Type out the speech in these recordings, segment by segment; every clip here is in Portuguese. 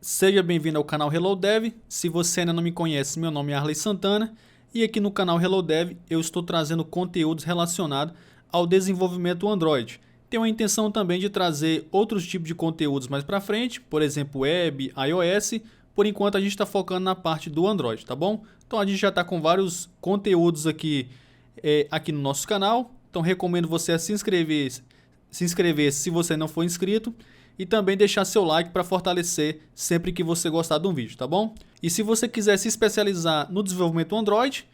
Seja bem-vindo ao canal Hello Dev. Se você ainda não me conhece, meu nome é Arley Santana e aqui no canal Hello Dev eu estou trazendo conteúdos relacionados ao desenvolvimento Android. Tenho a intenção também de trazer outros tipos de conteúdos mais para frente, por exemplo, web, iOS. Por enquanto a gente está focando na parte do Android, tá bom? Então a gente já está com vários conteúdos aqui no nosso canal. Então recomendo você se inscrever se você não for inscrito e também deixar seu like para fortalecer sempre que você gostar de um vídeo, tá bom? E se você quiser se especializar no desenvolvimento Android,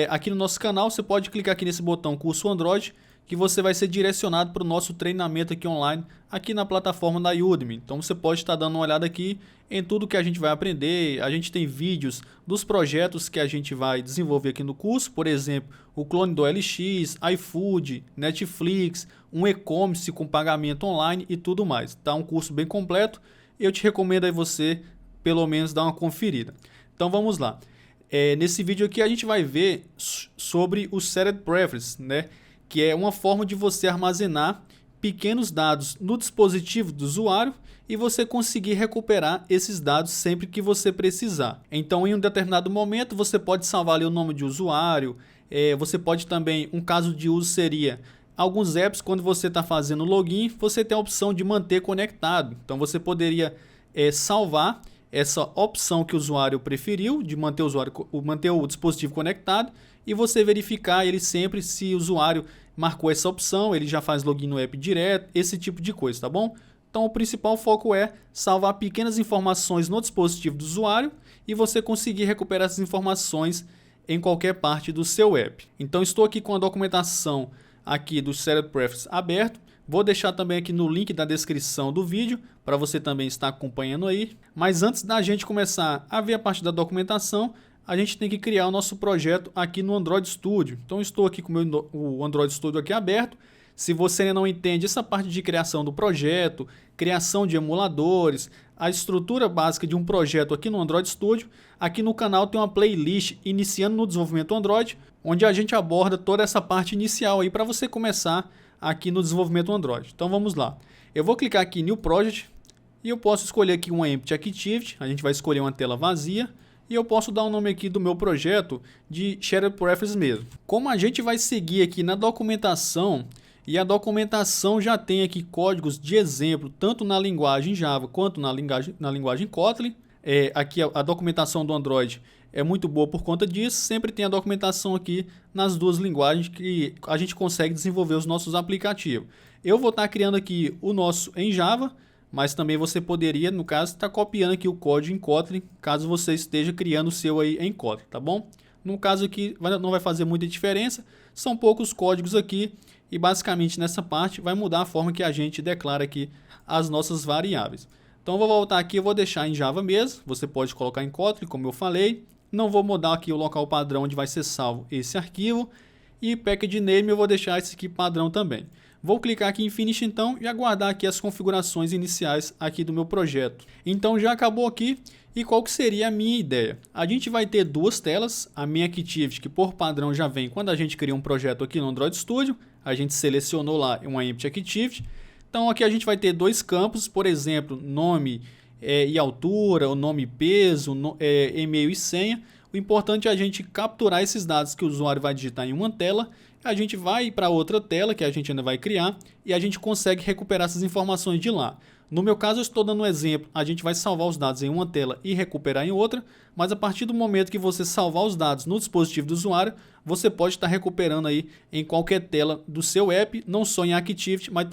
aqui no nosso canal você pode clicar aqui nesse botão Curso Android, que você vai ser direcionado para o nosso treinamento aqui online, aqui na plataforma da Udemy. Então você pode estar dando uma olhada aqui em tudo que a gente vai aprender. A gente tem vídeos dos projetos que a gente vai desenvolver aqui no curso, por exemplo, o clone do OLX, iFood, Netflix, um e-commerce com pagamento online e tudo mais. Tá um curso bem completo. Eu te recomendo aí você pelo menos dar uma conferida. Então vamos lá. Nesse vídeo aqui a gente vai ver sobre o Shared Preference, né? Que é uma forma de você armazenar pequenos dados no dispositivo do usuário e você conseguir recuperar esses dados sempre que você precisar. Então, em um determinado momento, você pode salvar ali o nome de usuário, você pode também, um caso de uso seria, alguns apps, quando você está fazendo login, você tem a opção de manter conectado. Então, você poderia salvar essa opção que o usuário preferiu, de manter o dispositivo conectado, e você verificar ele sempre se o usuário marcou essa opção, ele já faz login no app direto, esse tipo de coisa, tá bom? Então o principal foco é salvar pequenas informações no dispositivo do usuário e você conseguir recuperar essas informações em qualquer parte do seu app. Então estou aqui com a documentação aqui do Shared Preference aberto. Vou deixar também aqui no link da descrição do vídeo para você também estar acompanhando aí. Mas antes da gente começar a ver a parte da documentação, a gente tem que criar o nosso projeto aqui no Android Studio. Então estou aqui com o Android Studio aqui aberto. Se você ainda não entende essa parte de criação do projeto, criação de emuladores, a estrutura básica de um projeto aqui no Android Studio, aqui no canal tem uma playlist iniciando no desenvolvimento Android, onde a gente aborda toda essa parte inicial aí para você começar aqui no desenvolvimento Android. Então vamos lá. Eu vou clicar aqui em New Project e eu posso escolher aqui uma Empty Activity. A gente vai escolher uma tela vazia. E eu posso dar o nome aqui do meu projeto de Shared Preference mesmo. Como a gente vai seguir aqui na documentação, e a documentação já tem aqui códigos de exemplo, tanto na linguagem Java quanto na linguagem Kotlin. Aqui a documentação do Android é muito boa por conta disso. Sempre tem a documentação aqui nas duas linguagens que a gente consegue desenvolver os nossos aplicativos. Eu vou estar criando aqui o nosso em Java, mas também você poderia, no caso, estar copiando aqui o código em Kotlin, caso você esteja criando o seu aí em Kotlin, tá bom? No caso aqui, não vai fazer muita diferença, são poucos códigos aqui e basicamente nessa parte vai mudar a forma que a gente declara aqui as nossas variáveis. Então eu vou voltar aqui, eu vou deixar em Java mesmo, você pode colocar em Kotlin, como eu falei. Não vou mudar aqui o local padrão onde vai ser salvo esse arquivo. E package name eu vou deixar esse aqui padrão também. Vou clicar aqui em Finish então e aguardar aqui as configurações iniciais aqui do meu projeto. Então já acabou aqui. E qual que seria a minha ideia? A gente vai ter duas telas, a Main Activity, que por padrão já vem quando a gente cria um projeto aqui no Android Studio. A gente selecionou lá uma Empty Activity. Então aqui a gente vai ter dois campos, por exemplo, nome e altura, o nome e peso, e-mail e senha. O importante é a gente capturar esses dados que o usuário vai digitar em uma tela. A gente vai para outra tela que a gente ainda vai criar e a gente consegue recuperar essas informações de lá. No meu caso, eu estou dando um exemplo, a gente vai salvar os dados em uma tela e recuperar em outra, mas a partir do momento que você salvar os dados no dispositivo do usuário, você pode estar recuperando aí em qualquer tela do seu app, não só em Activity, mas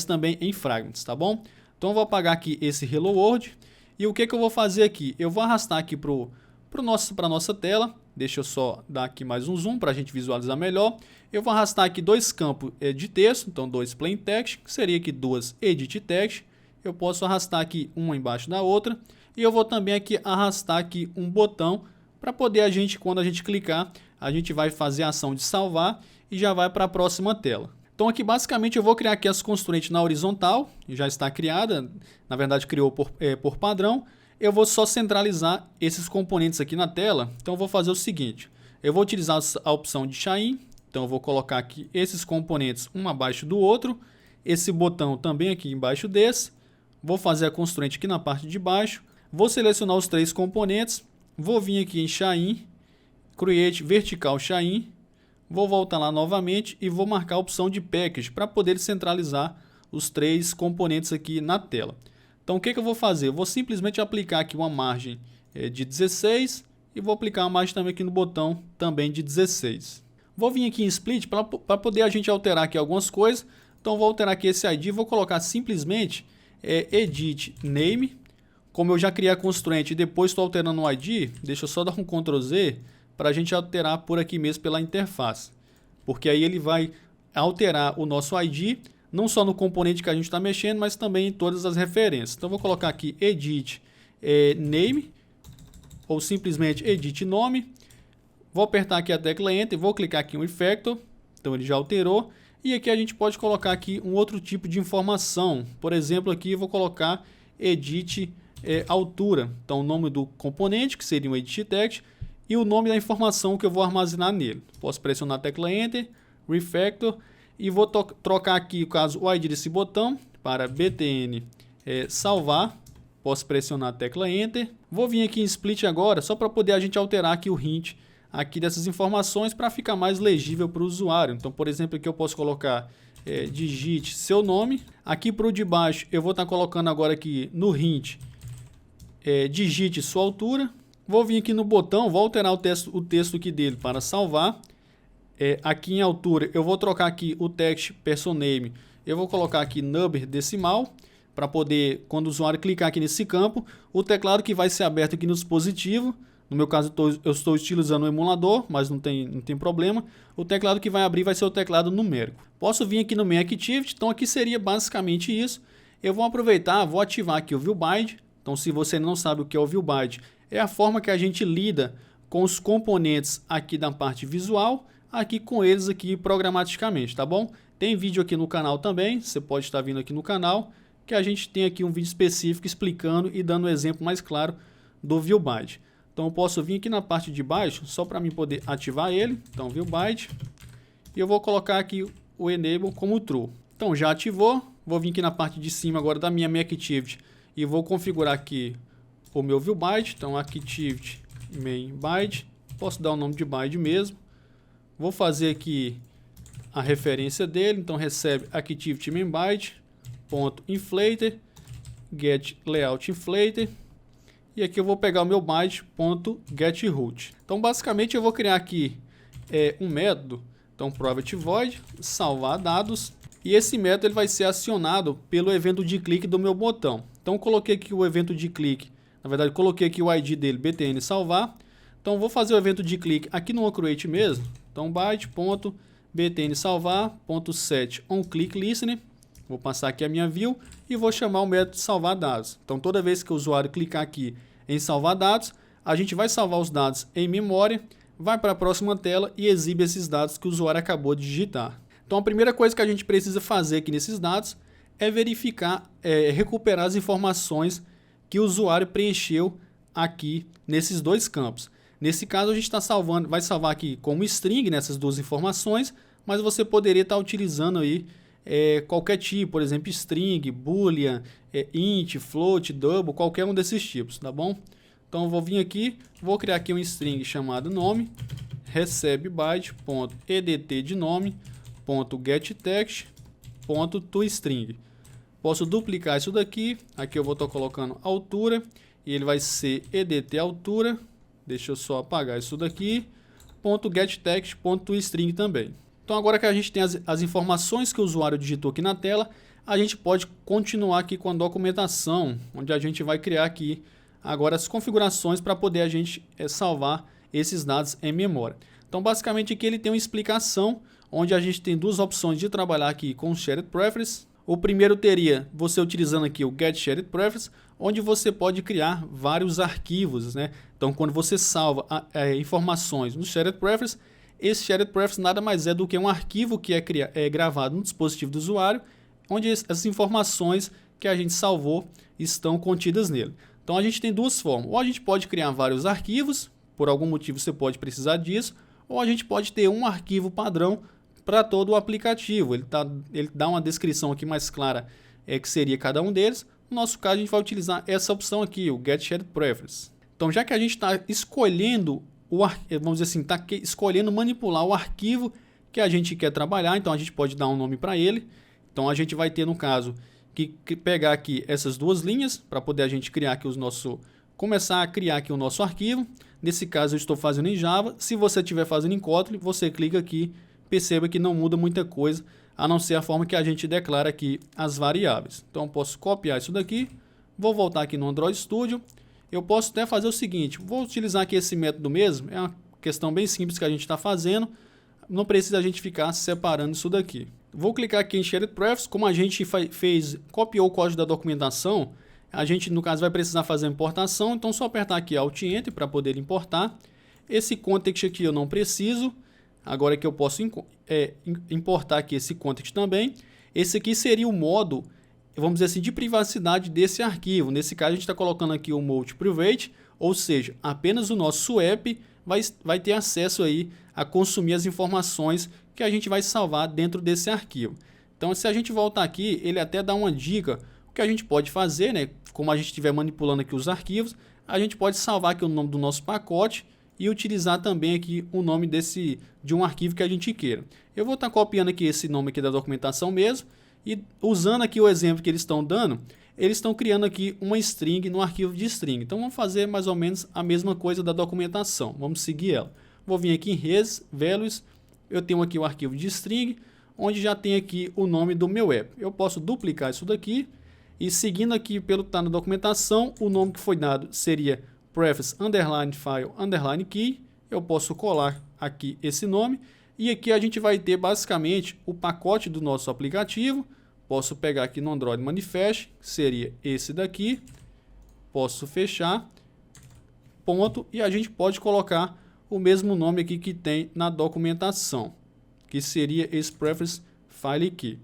também em Fragments, tá bom? Então eu vou apagar aqui esse Hello World e o que eu vou fazer aqui? Eu vou arrastar aqui para a nossa tela. Deixa eu só dar aqui mais um zoom para a gente visualizar melhor. Eu vou arrastar aqui dois campos de texto, então dois plain text, que seria aqui duas edit text. Eu posso arrastar aqui uma embaixo da outra. E eu vou também aqui arrastar aqui um botão para poder quando a gente clicar, a gente vai fazer a ação de salvar e já vai para a próxima tela. Então aqui basicamente eu vou criar aqui as constraints na horizontal, já está criada, na verdade criou por padrão. Eu vou só centralizar esses componentes aqui na tela. Então eu vou fazer o seguinte, eu vou utilizar a opção de chain. Então eu vou colocar aqui esses componentes um abaixo do outro, esse botão também aqui embaixo desse. Vou fazer a constraint aqui na parte de baixo. Vou selecionar os 3 componentes, vou vir aqui em Chain, Create Vertical Chain, vou voltar lá novamente e vou marcar a opção de Package para poder centralizar os 3 componentes aqui na tela. Então o que eu vou fazer? Eu vou simplesmente aplicar aqui uma margem de 16 e vou aplicar uma margem também aqui no botão também de 16. Vou vir aqui em Split para poder a gente alterar aqui algumas coisas. Então vou alterar aqui esse ID, vou colocar simplesmente Edit Name. Como eu já criei a constraint e depois estou alterando o ID, deixa eu só dar um Ctrl Z para a gente alterar por aqui mesmo pela interface. Porque aí ele vai alterar o nosso ID, não só no componente que a gente está mexendo, mas também em todas as referências. Então vou colocar aqui Edit Name, ou simplesmente Edit Nome. Vou apertar aqui a tecla Enter, vou clicar aqui em Refactor, então ele já alterou. E aqui a gente pode colocar aqui um outro tipo de informação. Por exemplo, aqui eu vou colocar Edit Altura. Então o nome do componente, que seria um Edit Text, e o nome da informação que eu vou armazenar nele. Posso pressionar a tecla Enter, Refactor, e vou trocar aqui, caso o ID desse botão, para btn salvar. Posso pressionar a tecla Enter. Vou vir aqui em Split agora, só para poder a gente alterar aqui o hint aqui dessas informações para ficar mais legível para o usuário. Então, por exemplo, aqui eu posso colocar digite seu nome. Aqui para o de baixo eu vou estar colocando agora aqui no hint digite sua altura. Vou vir aqui no botão, vou alterar o texto aqui dele para salvar. Aqui em altura eu vou trocar aqui o text person name, eu vou colocar aqui number decimal, para poder, quando o usuário clicar aqui nesse campo, o teclado que vai ser aberto aqui no dispositivo, no meu caso eu estou utilizando o emulador, mas não tem problema, o teclado que vai abrir vai ser o teclado numérico. Posso vir aqui no Main Activity, então aqui seria basicamente isso. Eu vou aproveitar, vou ativar aqui o ViewByte. Então se você não sabe o que é o ViewByte, é a forma que a gente lida com os componentes aqui da parte visual, aqui com eles aqui programaticamente, tá bom? Tem vídeo aqui no canal também, você pode estar vindo aqui no canal, que a gente tem aqui um vídeo específico explicando e dando um exemplo mais claro do ViewByte. Então eu posso vir aqui na parte de baixo, só para mim poder ativar ele, então ViewByte, e eu vou colocar aqui o Enable como True. Então já ativou, vou vir aqui na parte de cima agora da minha Main Activity e vou configurar aqui o meu ViewByte, então Activity Main Byte, posso dar o nome de byte mesmo. Vou fazer aqui a referência dele, então recebe Activity Main Byte, ponto inflater, get layout inflater, e aqui eu vou pegar o meu byte, ponto get root. Então basicamente eu vou criar aqui um método, então private void, salvar dados, e esse método ele vai ser acionado pelo evento de clique do meu botão. Então coloquei aqui o evento de clique, na verdade coloquei aqui o ID dele, btn salvar. Então vou fazer o evento de clique aqui no onCreate mesmo, então byte.btn salvar.set onClickListener. Vou passar aqui a minha view e vou chamar o método salvar dados. Então toda vez que o usuário clicar aqui em salvar dados, a gente vai salvar os dados em memória, vai para a próxima tela e exibe esses dados que o usuário acabou de digitar. Então a primeira coisa que a gente precisa fazer aqui nesses dados é verificar, recuperar as informações que o usuário preencheu aqui nesses dois campos. Nesse caso a gente está salvando, vai salvar aqui como string nessas duas informações, mas você poderia estar utilizando aí qualquer tipo, por exemplo, string, boolean, int, float, double, qualquer um desses tipos, tá bom? Então eu vou vir aqui, vou criar aqui um string chamado nome, recebe byte.edt de nome, .getText, .toString. Posso duplicar isso daqui, aqui eu vou estar colocando altura, e ele vai ser edt altura, deixa eu só apagar isso daqui, .getText, .toString também. Então agora que a gente tem as informações que o usuário digitou aqui na tela, a gente pode continuar aqui com a documentação, onde a gente vai criar aqui agora as configurações para poder a gente salvar esses dados em memória. Então basicamente aqui ele tem uma explicação, onde a gente tem duas opções de trabalhar aqui com o Shared Preference. O primeiro teria você utilizando aqui o Get Shared Preference, onde você pode criar vários arquivos, né? Então quando você salva informações no Shared Preference, esse Shared Preference nada mais é do que um arquivo que é gravado no dispositivo do usuário, onde essas informações que a gente salvou estão contidas nele. Então a gente tem duas formas, ou a gente pode criar vários arquivos, por algum motivo você pode precisar disso, ou a gente pode ter um arquivo padrão para todo o aplicativo. Ele dá uma descrição aqui mais clara que seria cada um deles, No nosso caso, a gente vai utilizar essa opção aqui, o Get Shared Preference. Então, já que a gente está escolhendo, vamos dizer assim, está escolhendo manipular o arquivo que a gente quer trabalhar, então a gente pode dar um nome para ele. Então, a gente vai ter, no caso, que pegar aqui essas duas linhas para poder a gente criar aqui começar a criar aqui o nosso arquivo. Nesse caso, eu estou fazendo em Java. Se você estiver fazendo em Kotlin, você clica aqui, perceba que não muda muita coisa, a não ser a forma que a gente declara aqui as variáveis. Então, eu posso copiar isso daqui, vou voltar aqui no Android Studio. Eu posso até fazer o seguinte, vou utilizar aqui esse método mesmo, é uma questão bem simples que a gente está fazendo, não precisa a gente ficar separando isso daqui. Vou clicar aqui em Shared Preference, como a gente copiou o código da documentação, a gente no caso vai precisar fazer a importação, então só apertar aqui Alt Enter para poder importar. Esse context aqui eu não preciso, agora que eu posso importar aqui esse context também. Esse aqui seria o modo, vamos dizer assim, de privacidade desse arquivo. Nesse caso a gente está colocando aqui o Mode Private, ou seja, apenas o nosso swap vai ter acesso aí a consumir as informações que a gente vai salvar dentro desse arquivo. Então, se a gente voltar aqui, ele até dá uma dica, o que a gente pode fazer, né? Como a gente estiver manipulando aqui os arquivos, a gente pode salvar aqui o nome do nosso pacote e utilizar também aqui o nome de um arquivo que a gente queira. Eu vou estar copiando aqui esse nome aqui da documentação mesmo e usando aqui o exemplo que eles estão dando, eles estão criando aqui uma string no arquivo de string. Então, vamos fazer mais ou menos a mesma coisa da documentação. Vamos seguir ela. Vou vir aqui em res, values, eu tenho aqui o arquivo de string, onde já tem aqui o nome do meu app. Eu posso duplicar isso daqui e seguindo aqui pelo que está na documentação, o nome que foi dado seria preface underline file underline key. Eu posso colar aqui esse nome e aqui a gente vai ter basicamente o pacote do nosso aplicativo. Posso pegar aqui no Android Manifest, que seria esse daqui, posso fechar, ponto, e a gente pode colocar o mesmo nome aqui que tem na documentação, que seria esse preface file key.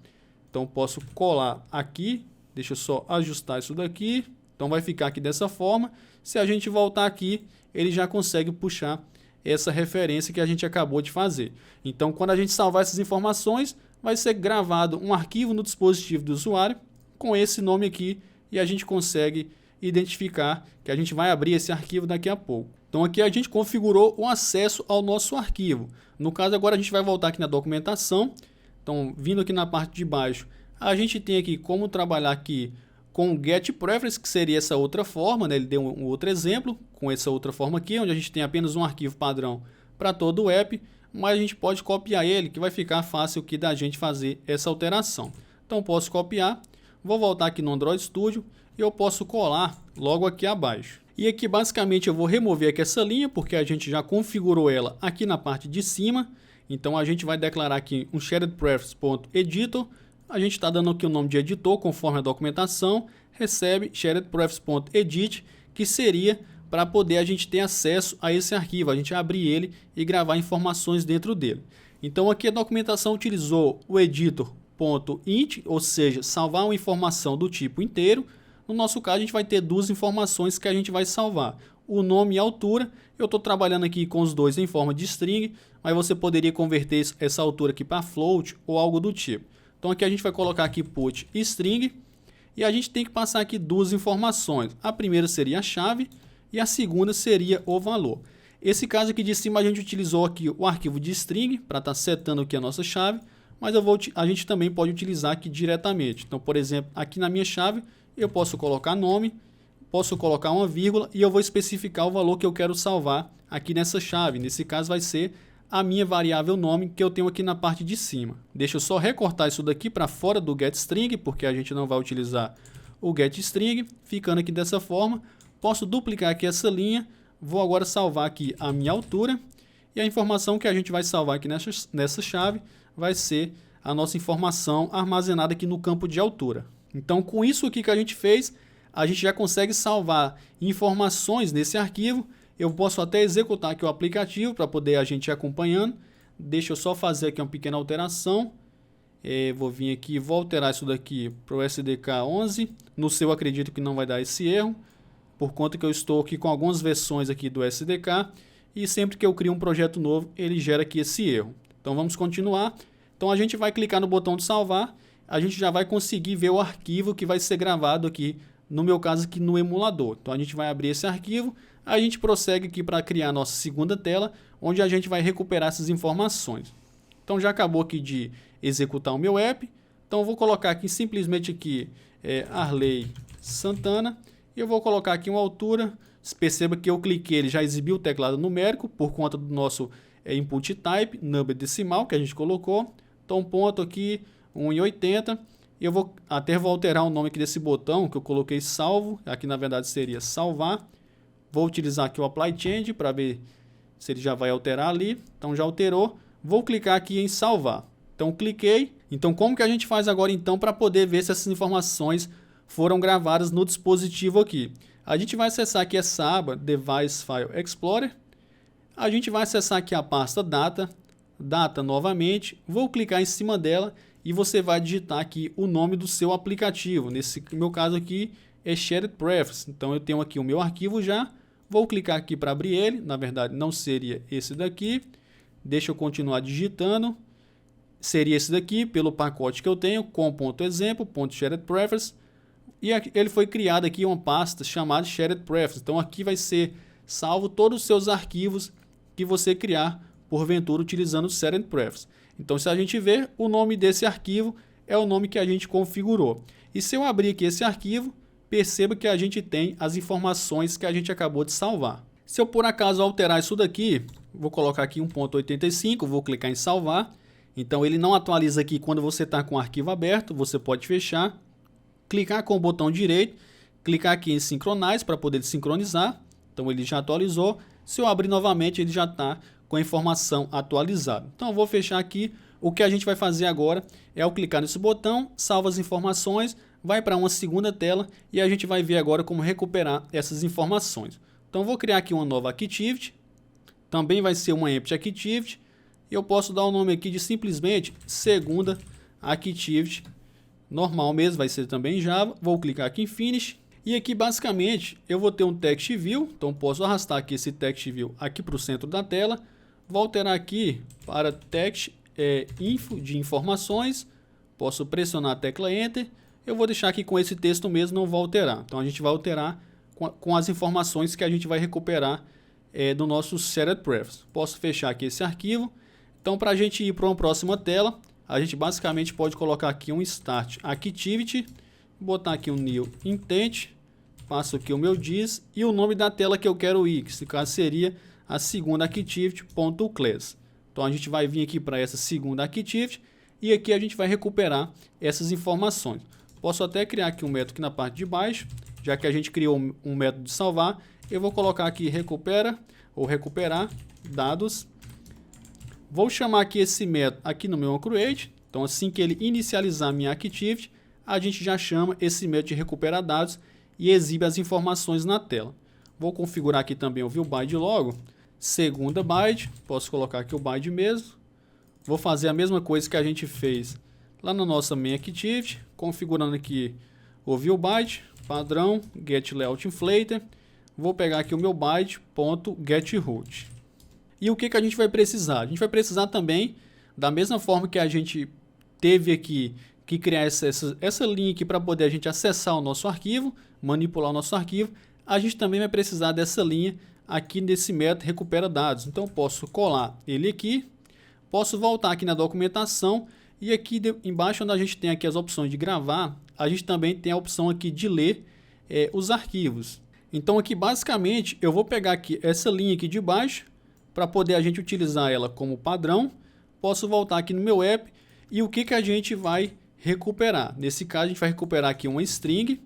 Então, posso colar aqui, deixa eu só ajustar isso daqui, então vai ficar aqui dessa forma. Se a gente voltar aqui, ele já consegue puxar essa referência que a gente acabou de fazer. Então, quando a gente salvar essas informações, vai ser gravado um arquivo no dispositivo do usuário com esse nome aqui e a gente consegue identificar que a gente vai abrir esse arquivo daqui a pouco. Então aqui a gente configurou o acesso ao nosso arquivo. No caso agora a gente vai voltar aqui na documentação. Então vindo aqui na parte de baixo, a gente tem aqui como trabalhar aqui com o Get Preference, que seria essa outra forma, né? Ele deu um outro exemplo com essa outra forma aqui, onde a gente tem apenas um arquivo padrão para todo o app, mas a gente pode copiar ele, que vai ficar fácil aqui da gente fazer essa alteração. Então posso copiar, vou voltar aqui no Android Studio e eu posso colar logo aqui abaixo. E aqui basicamente eu vou remover aqui essa linha, porque a gente já configurou ela aqui na parte de cima. Então a gente vai declarar aqui um shared preference.editor. A gente está dando aqui o nome de editor conforme a documentação. Recebe shared preference.edit, que seria para poder a gente ter acesso a esse arquivo, a gente abrir ele e gravar informações dentro dele. Então aqui a documentação utilizou o editor.int, ou seja, salvar uma informação do tipo inteiro. No nosso caso a gente vai ter duas informações que a gente vai salvar, o nome e a altura. Eu estou trabalhando aqui com os dois em forma de string, mas você poderia converter essa altura aqui para float ou algo do tipo. Então aqui a gente vai colocar aqui put string e a gente tem que passar aqui duas informações. A primeira seria a chave e a segunda seria o valor. Esse caso aqui de cima a gente utilizou aqui o arquivo de string para estar setando aqui a nossa chave, mas a gente também pode utilizar aqui diretamente. Então, por exemplo, aqui na minha chave eu posso colocar nome, posso colocar uma vírgula e eu vou especificar o valor que eu quero salvar aqui nessa chave. Nesse caso vai ser a minha variável nome que eu tenho aqui na parte de cima. Deixa eu só recortar isso daqui para fora do getString, porque a gente não vai utilizar o getString, ficando aqui dessa forma. Posso duplicar aqui essa linha, vou agora salvar aqui a minha altura e a informação que a gente vai salvar aqui nessa chave vai ser a nossa informação armazenada aqui no campo de altura. Então, com isso aqui que a gente fez, a gente já consegue salvar informações nesse arquivo. Eu posso até executar aqui o aplicativo para poder a gente ir acompanhando. Deixa eu só fazer aqui uma pequena alteração. Vou vir aqui e vou alterar isso daqui para o SDK 11. No seu, acredito que não vai dar esse erro, por conta que eu estou aqui com algumas versões aqui do SDK e sempre que eu crio um projeto novo, ele gera aqui esse erro. Então vamos continuar. Então a gente vai clicar no botão de salvar, a gente já vai conseguir ver o arquivo que vai ser gravado aqui no meu caso aqui no emulador. Então a gente vai abrir esse arquivo, a gente prossegue aqui para criar a nossa segunda tela, onde a gente vai recuperar essas informações. Então já acabou aqui de executar o meu app, então eu vou colocar aqui simplesmente aqui Arley Santana, e eu vou colocar aqui uma altura. Perceba que eu cliquei, ele já exibiu o teclado numérico por conta do nosso input type, number decimal que a gente colocou. Então ponto aqui 1,80. Eu vou alterar o nome aqui desse botão que eu coloquei salvo, aqui na verdade seria salvar. Vou utilizar aqui o apply change para ver se ele já vai alterar ali. Então já alterou. Vou clicar aqui em salvar. Então cliquei. Então como que a gente faz agora então para poder ver se essas informações foram gravadas no dispositivo aqui? A gente vai acessar aqui essa aba Device File Explorer. A gente vai acessar aqui a pasta Data. Data novamente. Vou clicar em cima dela e você vai digitar aqui o nome do seu aplicativo. Nesse meu caso aqui é Shared Preferences. Então eu tenho aqui o meu arquivo já. Vou clicar aqui para abrir ele. Na verdade não seria esse daqui. Deixa eu continuar digitando. Seria esse daqui pelo pacote que eu tenho com.example.shared preferences. E ele foi criado aqui uma pasta chamada Shared Preferences. Então aqui vai ser salvo todos os seus arquivos que você criar porventura utilizando o Shared Preferences. Então se a gente ver, o nome desse arquivo é o nome que a gente configurou. E se eu abrir aqui esse arquivo, perceba que a gente tem as informações que a gente acabou de salvar. Se eu por acaso alterar isso daqui, vou colocar aqui 1.85, vou clicar em salvar. Então ele não atualiza aqui quando você está com o arquivo aberto, você pode fechar. Clicar com o botão direito, clicar aqui em Synchronize para poder sincronizar. Então ele já atualizou. Se eu abrir novamente, ele já está com a informação atualizada. Então eu vou fechar aqui. O que a gente vai fazer agora é ao clicar nesse botão, salva as informações, vai para uma segunda tela e a gente vai ver agora como recuperar essas informações. Então eu vou criar aqui uma nova Activity, também vai ser uma Empty Activity, e eu posso dar o nome aqui de simplesmente segunda Activity. Normal mesmo, vai ser também em Java. Vou clicar aqui em Finish. E aqui basicamente eu vou ter um Text View. Então posso arrastar aqui esse Text View aqui para o centro da tela. Vou alterar aqui para Text Info de informações. Posso pressionar a tecla Enter. Eu vou deixar aqui com esse texto mesmo, não vou alterar. Então a gente vai alterar com as informações que a gente vai recuperar do nosso Shared Preferences. Posso fechar aqui esse arquivo. Então para a gente ir para uma próxima tela, a gente basicamente pode colocar aqui um Start Activity, botar aqui um New Intent, passo aqui o meu diz e o nome da tela que eu quero ir, que nesse caso seria a segunda Activity.class. Então a gente vai vir aqui para essa segunda Activity e aqui a gente vai recuperar essas informações. Posso até criar aqui um método aqui na parte de baixo, já que a gente criou um método de salvar, eu vou colocar aqui recupera ou recuperar dados. Vou chamar aqui esse método aqui no meu create. Então assim que ele inicializar a minha Activity, a gente já chama esse método de recuperar dados e exibe as informações na tela. Vou configurar aqui também o ViewByte logo. Segunda byte, posso colocar aqui o byte mesmo. Vou fazer a mesma coisa que a gente fez lá na nossa main Activity, configurando aqui o ViewByte, padrão, getLayoutInflator. Vou pegar aqui o meu byte.getRoot. E o que a gente vai precisar? A gente vai precisar também, da mesma forma que a gente teve aqui que criar essa linha aqui para poder a gente acessar o nosso arquivo, manipular o nosso arquivo, a gente também vai precisar dessa linha aqui nesse método recupera dados. Então eu posso colar ele aqui, posso voltar aqui na documentação e aqui embaixo onde a gente tem aqui as opções de gravar, a gente também tem a opção aqui de ler os arquivos. Então aqui basicamente eu vou pegar aqui essa linha aqui de baixo, para poder a gente utilizar ela como padrão. Posso voltar aqui no meu app e o que a gente vai recuperar? Nesse caso a gente vai recuperar aqui uma string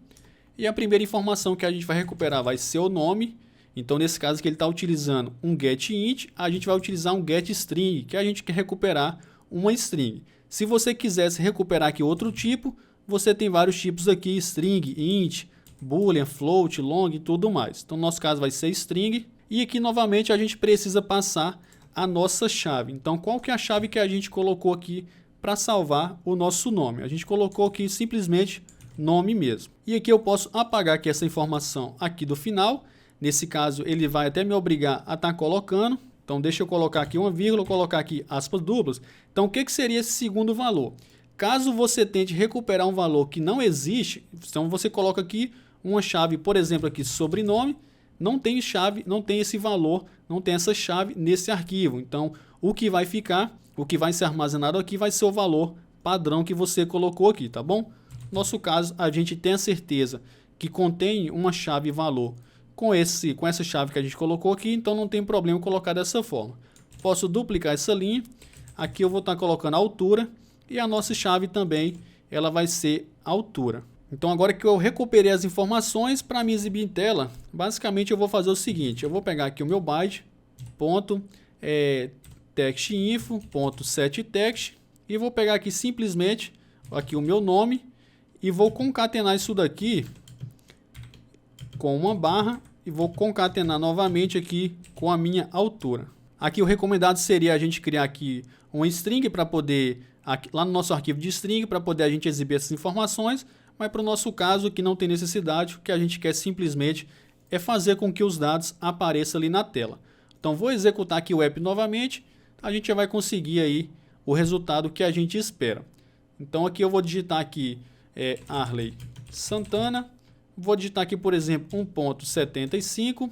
e a primeira informação que a gente vai recuperar vai ser o nome. Então nesse caso aqui ele está utilizando um getInt, a gente vai utilizar um getString, que a gente quer recuperar uma string. Se você quisesse recuperar aqui outro tipo, você tem vários tipos aqui, string, int, boolean, float, long e tudo mais. Então no nosso caso vai ser string. E aqui novamente a gente precisa passar a nossa chave. Então qual que é a chave que a gente colocou aqui para salvar o nosso nome? A gente colocou aqui simplesmente nome mesmo. E aqui eu posso apagar aqui essa informação aqui do final. Nesse caso ele vai até me obrigar a estar colocando. Então deixa eu colocar aqui uma vírgula, colocar aqui aspas duplas. Então o que seria esse segundo valor? Caso você tente recuperar um valor que não existe, então você coloca aqui uma chave, por exemplo, aqui sobrenome, não tem chave, não tem esse valor, não tem essa chave nesse arquivo. Então, o que vai ficar, o que vai ser armazenado aqui vai ser o valor padrão que você colocou aqui, tá bom? No nosso caso, a gente tem a certeza que contém uma chave valor com essa chave que a gente colocou aqui, então não tem problema colocar dessa forma. Posso duplicar essa linha, aqui eu vou estar colocando a altura e a nossa chave também, ela vai ser altura. Então agora que eu recuperei as informações para me exibir em tela, basicamente eu vou fazer o seguinte, eu vou pegar aqui o meu byte, textinfo.setText e vou pegar aqui simplesmente aqui o meu nome e vou concatenar isso daqui com uma barra e vou concatenar novamente aqui com a minha altura. Aqui o recomendado seria a gente criar aqui um string para poder, lá no nosso arquivo de string, para poder a gente exibir essas informações, mas para o nosso caso aqui não tem necessidade, o que a gente quer simplesmente é fazer com que os dados apareçam ali na tela. Então vou executar aqui o app novamente, a gente já vai conseguir aí o resultado que a gente espera. Então aqui eu vou digitar aqui Arley Santana, vou digitar aqui por exemplo 1.75,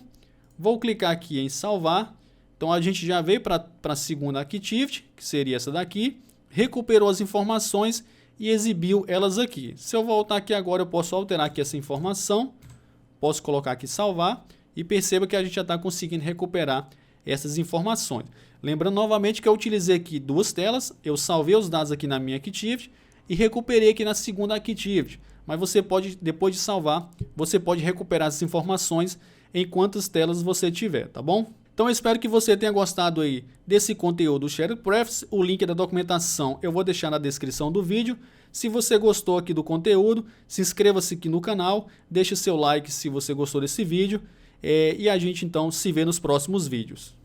vou clicar aqui em salvar. Então a gente já veio para a segunda activity, que seria essa daqui, recuperou as informações e exibiu elas aqui. Se eu voltar aqui agora, eu posso alterar aqui essa informação, posso colocar aqui salvar e perceba que a gente já está conseguindo recuperar essas informações. Lembrando novamente que eu utilizei aqui duas telas, eu salvei os dados aqui na minha activity e recuperei aqui na segunda activity. Mas você pode, depois de salvar, você pode recuperar essas informações em quantas telas você tiver, tá bom? Então eu espero que você tenha gostado aí desse conteúdo do Shared Prefix. O link da documentação eu vou deixar na descrição do vídeo. Se você gostou aqui do conteúdo, se inscreva-se aqui no canal, deixe seu like se você gostou desse vídeo e a gente então se vê nos próximos vídeos.